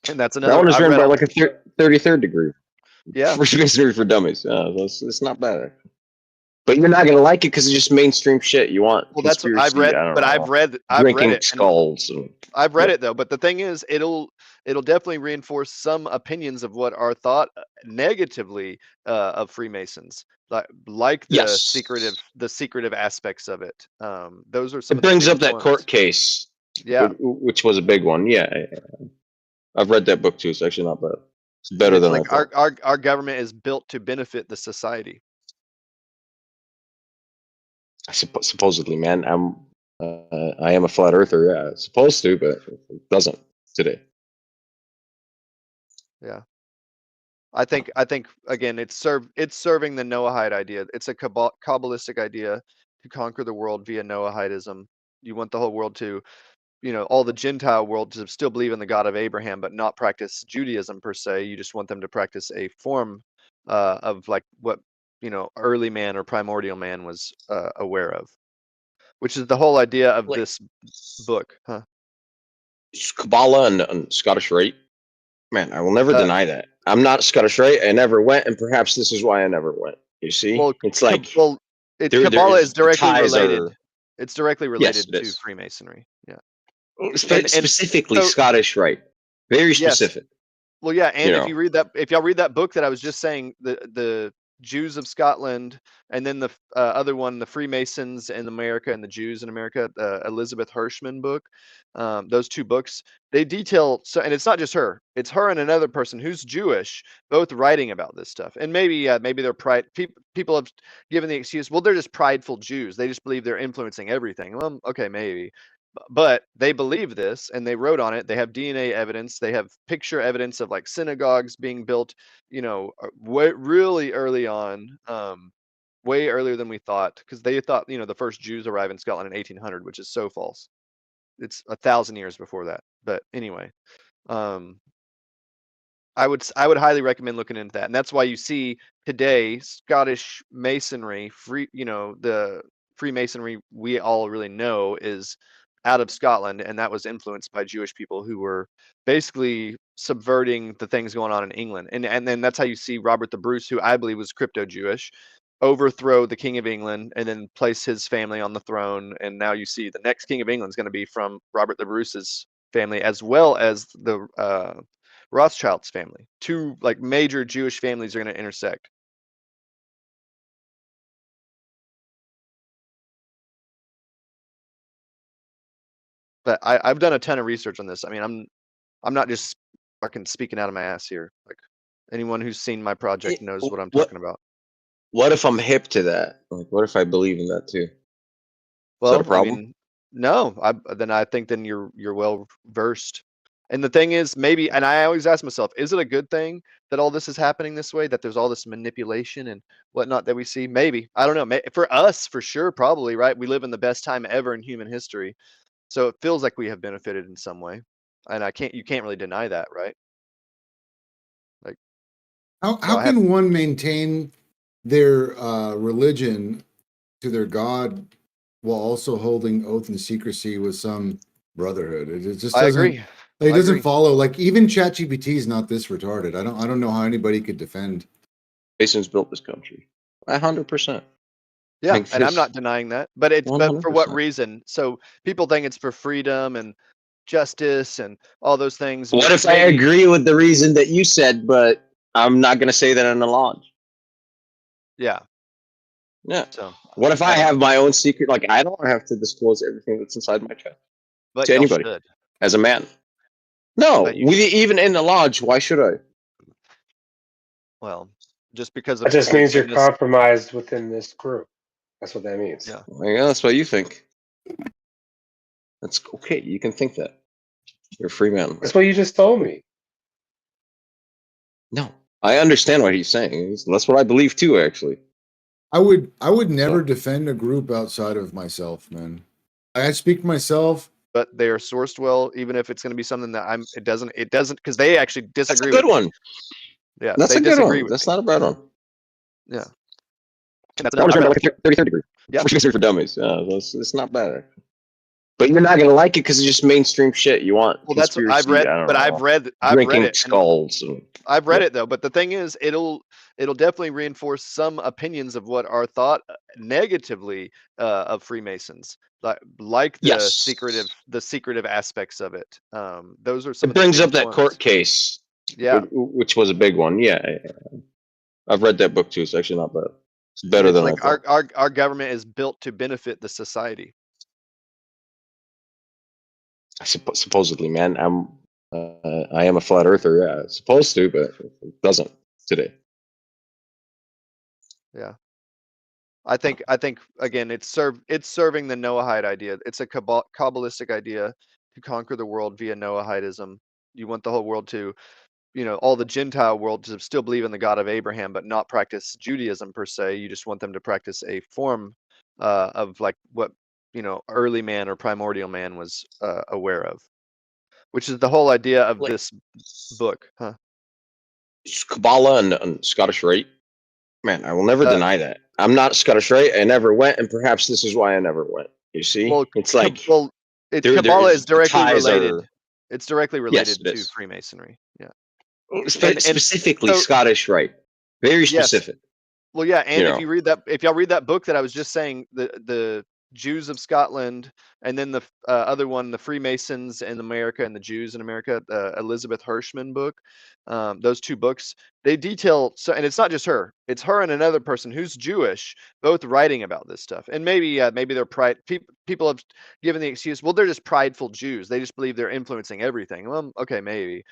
and that's That another. one is I written read by all, like a 33rd degree. yeah. Freemasonry for Dummies. It's not bad. But you're not gonna like it because it's just mainstream shit. You want Well, that's what conspiracy. I've read, I don't but know. I've read Drinking it. And skulls. And, I've read yeah. it though, but the thing is, it'll definitely reinforce some opinions of what are thought negatively of Freemasons, like the Yes. secretive aspects of it. Those are some It of the brings up biggest that court ones. case, Yeah, which was a big one. Yeah. I've read that book too. It's actually not bad. It's and better it's than I like thought. our government is built to benefit the society. Supposedly, man. I am a flat earther. Yeah, it's supposed to, but it doesn't today. Yeah, I think again, it's serving the Noahide idea. It's a Kabbalistic idea to conquer the world via Noahidism. You want the whole world to, all the Gentile world to still believe in the God of Abraham, but not practice Judaism per se. You just want them to practice a form of like what, early man or primordial man was aware of, which is the whole idea of Like this book. Huh? Kabbalah and Scottish Rite. Man, I will never Uh, deny that. I'm not Scottish Rite. I never went, and perhaps this is why I never went. You see, Well, it's like Kabbalah is the directly ties related. are It's directly yes, related it to is. Freemasonry. Yeah, and Specifically so Scottish Rite, very yes. specific. Well, yeah, and You know, if y'all read that book that I was just saying, the Jews of Scotland, and then the other one, the Freemasons in America and the Jews in America, Elizabeth Hirschman book, those two books, they detail. So, and it's not just her; it's her and another person who's Jewish, both writing about this stuff. And maybe they're people have given the excuse, well, they're just prideful Jews. They just believe they're influencing everything. Well, okay, maybe. But they believe this, and they wrote on it. They have DNA evidence. They have picture evidence of like synagogues being built, really early on, way earlier than we thought, because they thought, the first Jews arrived in Scotland in 1800, which is so false. It's 1,000 years before that. But anyway, I would highly recommend looking into that, and that's why you see today Scottish Masonry, the Freemasonry we all really know is out of Scotland, and that was influenced by Jewish people who were basically subverting the things going on in England, and then that's how you see Robert the Bruce, who I believe was crypto-Jewish, overthrow the King of England and then place his family on the throne, and now you see the next King of England is going to be from Robert the Bruce's family, as well as the Rothschild's family. Two like major Jewish families are going to intersect. But I've done a ton of research on this. I mean, I'm not just fucking speaking out of my ass here. Like anyone who's seen my project knows what I'm talking about. What if I'm hip to that? Like, what if I believe in that too? Well, Is that a problem? I mean, no. I think you're well versed. And the thing is, maybe, and I always ask myself, is it a good thing that all this is happening this way? That there's all this manipulation and whatnot that we see? Maybe. I don't know. For us, for sure, probably, right? We live in the best time ever in human history. So it feels like we have benefited in some way. And you can't really deny that, right? Like, How can one maintain their religion to their God while also holding oath and secrecy with some brotherhood? It just doesn't. I agree. It doesn't follow. Like even ChatGPT is not this retarded. I don't know how anybody could defend. Masons built this country. 100%. Yeah, Like and I'm this- not denying that. But for what 100%. reason? So people think it's for freedom and justice and all those things. What but if I agree with the reason that you said, but I'm not going to say that in the lodge? Yeah. Yeah. So What if I have my own secret? Like, I don't have to disclose everything that's inside my chest but to y'all anybody should. as a man. No, But you even in the lodge, why should I? Well, just because That of just means you're goodness. compromised within this group. That's what that means. Yeah. Yeah, that's what you think. That's okay. You can think that. You're a free man. That's what you just told me. No, I understand what he's saying. That's what I believe too, actually. I would never defend a group outside of myself, man. I speak to myself. But they are sourced well, even if it's going to be something that it doesn't, because they actually disagree. That's a good with one. me. Yeah, That's they a good disagree one. with That's me. not a bad one. Yeah. That was like a 33rd degree. Yeah. For dummies. Yeah, it's not bad. But you're not gonna like it because it's just mainstream shit. You want Well, that's what I've conspiracy, read, I don't but know, I've read drinking it. skulls. And, I've read it though, but the thing is, it'll definitely reinforce some opinions of what are thought negatively of Freemasons, like the Yes. secretive aspects of it. Those are some. It brings up that court case, Yeah, which was a big one. Yeah, I've read that book too. It's actually not bad. It's better than like I thought. our government is built to benefit the society. Supposedly, man, I am a flat earther. Yeah, it's supposed to, but it doesn't today. Yeah. I think again, it's serving the Noahide idea. It's a Kabbalistic idea to conquer the world via Noahidism. You want the whole world to, all the Gentile world to still believe in the God of Abraham, but not practice Judaism per se. You just want them to practice a form of like what early man or primordial man was aware of, which is the whole idea of this book, huh? Kabbalah and Scottish Rite. Man, I will never deny that. I'm not Scottish Rite. I never went, and perhaps this is why I never went. You see, it's like Kabbalah is directly related. Are, it's directly related to Freemasonry. Yeah, specifically Scottish Rite. Very specific. Yes. Well, yeah, and if y'all read that book that I was just saying, the Jews of Scotland, and then the other one, the Freemasons in America and the Jews in America, Elizabeth Hirschman book. Those two books, they detail. So, and it's not just her; it's her and another person who's Jewish, both writing about this stuff. And maybe they're people have given the excuse, well, they're just prideful Jews. They just believe they're influencing everything. Well, okay, maybe.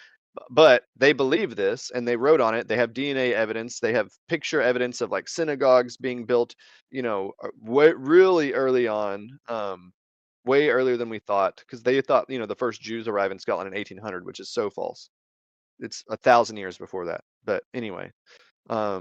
But they believe this, and they wrote on it. They have DNA evidence. They have picture evidence of like synagogues being built, really early on, way earlier than we thought, because they thought, the first Jews arrived in Scotland in 1800, which is so false. It's 1,000 years before that. But anyway, I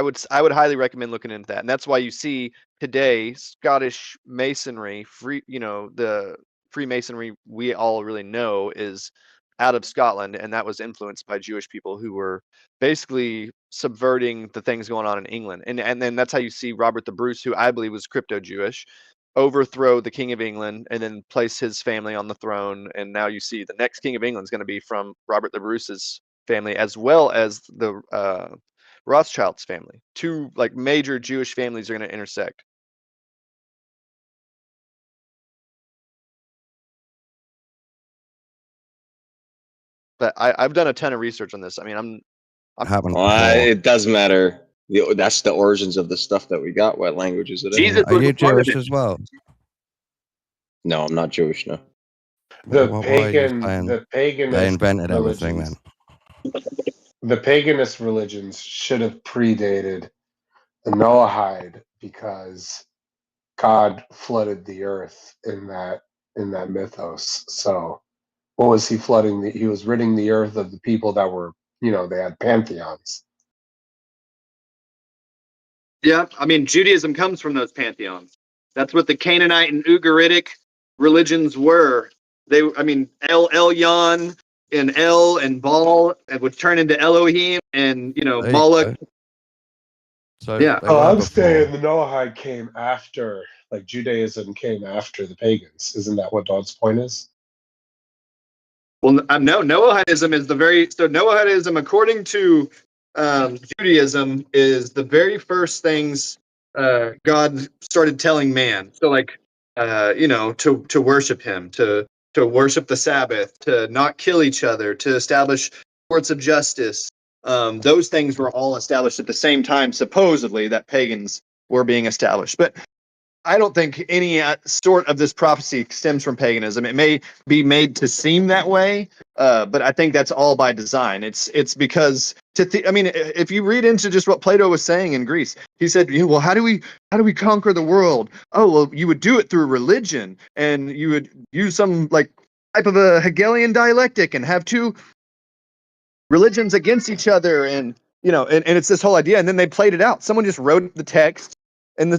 would highly recommend looking into that, and that's why you see today Scottish Masonry, the Freemasonry we all really know is out of Scotland, and that was influenced by Jewish people who were basically subverting the things going on in England, and then that's how you see Robert the Bruce, who I believe was crypto-Jewish, overthrow the King of England and then place his family on the throne, and now you see the next King of England is going to be from Robert the Bruce's family, as well as the Rothschild's family. Two like major Jewish families are going to intersect. But I've done a ton of research on this. I mean, I'm Happened before. It does matter. That's the origins of the stuff that we got. What language is it in? Jesus Are was you a part of Jewish it. as well? No, I'm not Jewish. No. The Why are you pagan, saying the paganist they invented everything religions, then? the paganist religions should have predated the Noahide, because God flooded the earth in that mythos. So what was he flooding? He was ridding the earth of the people that were, they had pantheons. Yeah, I mean, Judaism comes from those pantheons. That's what the Canaanite and Ugaritic religions were. El Elyon and El and Baal would turn into Elohim, and There you Moloch. go. So Yeah. they Oh, were I'm before. saying the Noahide came after, like Judaism came after the pagans. Isn't that what God's point is? Well, no, Noahidism is Noahidism, according to Judaism, is the very first things God started telling man. So, like, to worship Him, to worship the Sabbath, to not kill each other, to establish courts of justice. Those things were all established at the same time, supposedly, that pagans were being established. But I don't think any sort of this prophecy stems from paganism. It may be made to seem that way, but I think that's all by design. It's because if you read into just what Plato was saying in Greece, he said, well, how do we conquer the world? Oh, well, you would do it through religion, and you would use some like type of a Hegelian dialectic and have two religions against each other, and and it's this whole idea. And then they played it out. Someone just wrote the text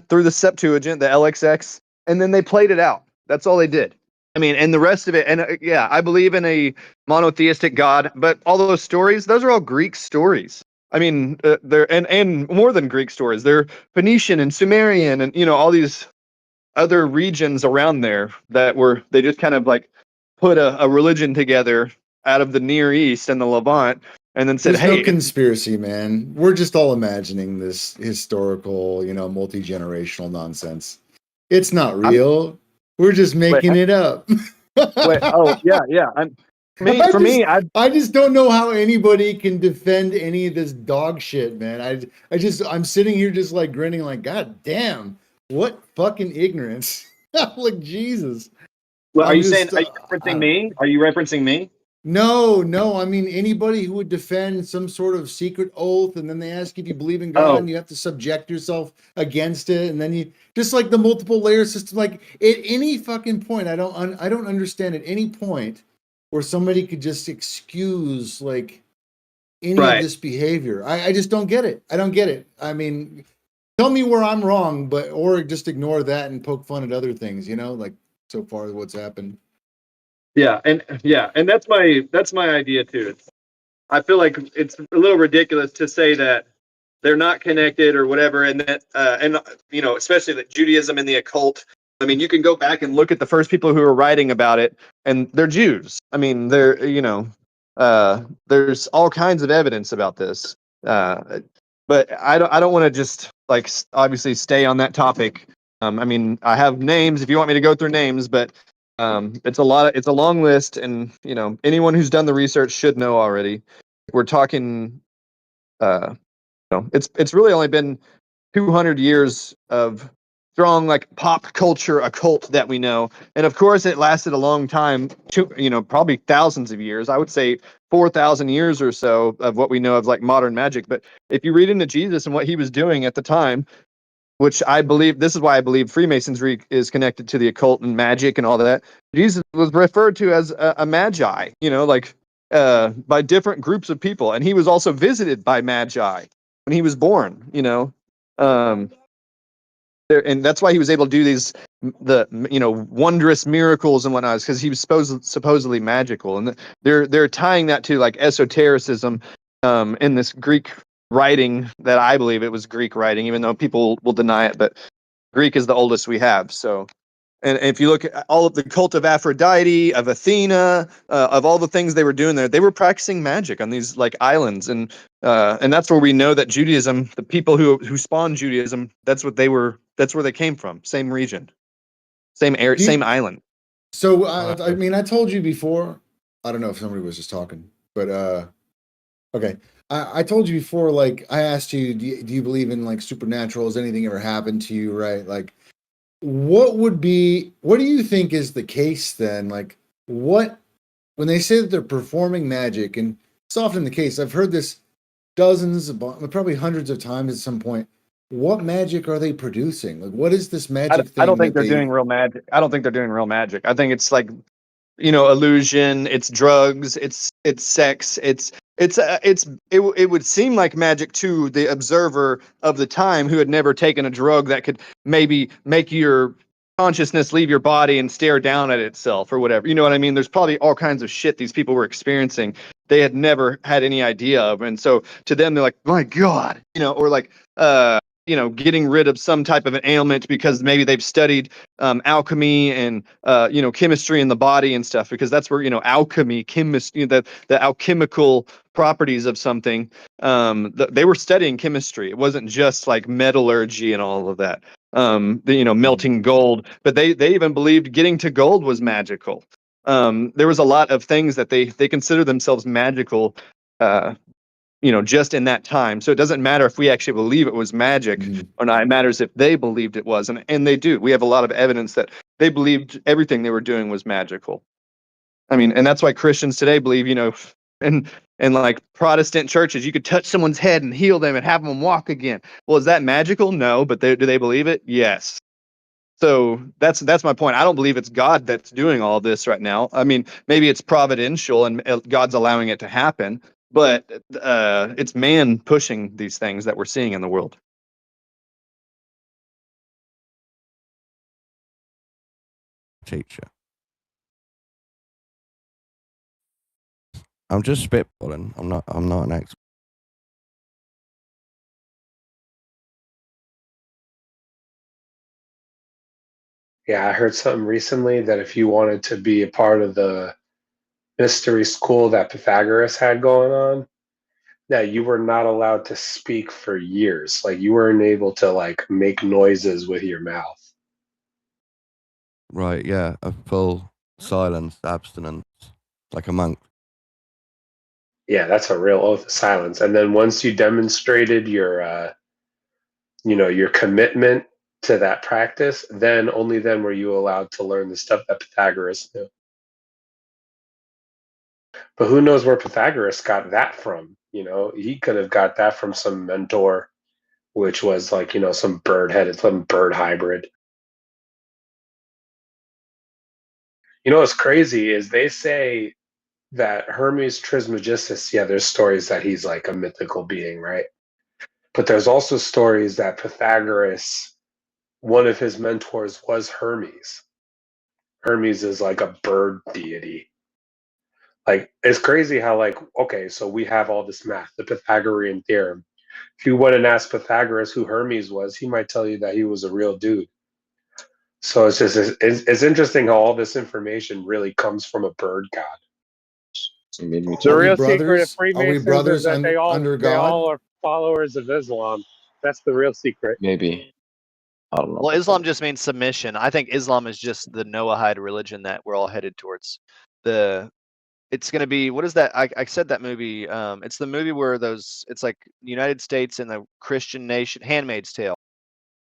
through the Septuagint, the LXX, and then they played it out. That's all they did. I mean, and the rest of it, and yeah, I believe in a monotheistic God, but all those stories, those are all Greek stories. I mean, they're and more than Greek stories. They're Phoenician and Sumerian, and all these other regions around there they just kind of like put a religion together out of the Near East and the Levant, and then said, There's "Hey, no conspiracy, man. We're just all imagining this historical, multi-generational nonsense. It's not real. We're just making it up. wait, oh yeah. I just don't know how anybody can defend any of this dog shit, man. I'm sitting here just like grinning, like, God damn, what fucking ignorance. Like, Jesus. Well, are I'm you saying? just, Are you referencing me? Are you referencing me? No. I mean, anybody who would defend some sort of secret oath, and then they ask if you believe in God, and you have to subject yourself against it, and then you just like the multiple layer system. Like at any fucking point, I don't understand at any point where somebody could just excuse like any of this behavior. I just don't get it. I don't get it. I mean, tell me where I'm wrong, or just ignore that and poke fun at other things. Like so far what's happened. Yeah, and that's my idea too. I feel like it's a little ridiculous to say that they're not connected or whatever, and that especially that Judaism and the occult. I mean, you can go back and look at the first people who were writing about it, and they're Jews. I mean, there's all kinds of evidence about this. But I don't want to just like obviously stay on that topic. I mean, I have names if you want me to go through names, but it's a long list, and anyone who's done the research should know already. We're talking, it's really only been 200 years of strong like pop culture occult that we know, and of course it lasted a long time. Probably thousands of years. I would say 4,000 years or so of what we know of like modern magic. But if you read into Jesus and what he was doing at the time, which I believe, this is why I believe Freemasonry is connected to the occult and magic and all that. Jesus was referred to as a magi, like by different groups of people. And he was also visited by magi when he was born, and that's why he was able to do the wondrous miracles and whatnot, because he was supposedly magical. And they're tying that to like esotericism in this Greek writing that I believe it was Greek writing, even though people will deny it, but Greek is the oldest we have. So, and if you look at all of the cult of Aphrodite, of Athena, of all the things they were doing there, they were practicing magic on these like islands, and that's where we know that Judaism, the people who spawned Judaism, that's where they came from, same region, same area, same island. So I mean, I told you before. I don't know if somebody was just talking, but okay. I told you before. Like I asked you, do you believe in like supernatural? Has anything ever happened to you? Right? Like, what do you think is the case then? Like, when they say that they're performing magic, and it's often the case. I've heard this probably hundreds of times at some point. What magic are they producing? Like, what is this magic thing? I don't think they're doing real magic. I don't think they're doing real magic. I think it's like, illusion. It's drugs. It's sex. It would seem like magic to the observer of the time who had never taken a drug that could maybe make your consciousness leave your body and stare down at itself or whatever. You know what I mean? There's probably all kinds of shit these people were experiencing they had never had any idea of, and so to them they're like, my God, or like getting rid of some type of an ailment because maybe they've studied alchemy and chemistry in the body and stuff, because that's where alchemy, chemistry, the alchemical properties of something, they were studying chemistry. It wasn't just like metallurgy and all of that, melting gold, but they even believed getting to gold was magical. There was a lot of things that they consider themselves magical, just in that time. So it doesn't matter if we actually believe it was magic or not. It matters if they believed it was. And they do. We have a lot of evidence that they believed everything they were doing was magical. I mean, and that's why Christians today believe, and like Protestant churches, you could touch someone's head and heal them and have them walk again. Well, is that magical? No, but do they believe it? Yes. So that's my point. I don't believe it's God that's doing all this right now. I mean, maybe it's providential and God's allowing it to happen, but it's man pushing these things that we're seeing in the world. Teacher. I'm just spitballing. I'm not an expert. Yeah, I heard something recently that if you wanted to be a part of the mystery school that Pythagoras had going on, that you were not allowed to speak for years. Like you weren't able to like make noises with your mouth. Right, yeah. A full silence, abstinence, like a monk. Yeah, that's a real oath of silence. And then once you demonstrated your your commitment to that practice, then only then were you allowed to learn the stuff that Pythagoras knew. But who knows where Pythagoras got that from? He could have got that from some mentor, which was like, some some bird hybrid. What's crazy is they say that Hermes Trismegistus, yeah, there's stories that he's like a mythical being, right? But there's also stories that Pythagoras, one of his mentors was Hermes. Hermes is like a bird deity. Like, it's crazy how, like, okay, so we have all this math, the Pythagorean theorem. If you went and asked Pythagoras who Hermes was, he might tell you that he was a real dude. So it's interesting how all this information really comes from a bird god. The real secret of Freemasons is that they all under God? are followers of Islam. That's the real secret. Maybe. I don't know. Well, Islam just means submission. I think Islam is just the Noahide religion that we're all headed towards. It's going to be, what is that? I said that movie. It's the movie where it's like United States and the Christian nation, Handmaid's Tale.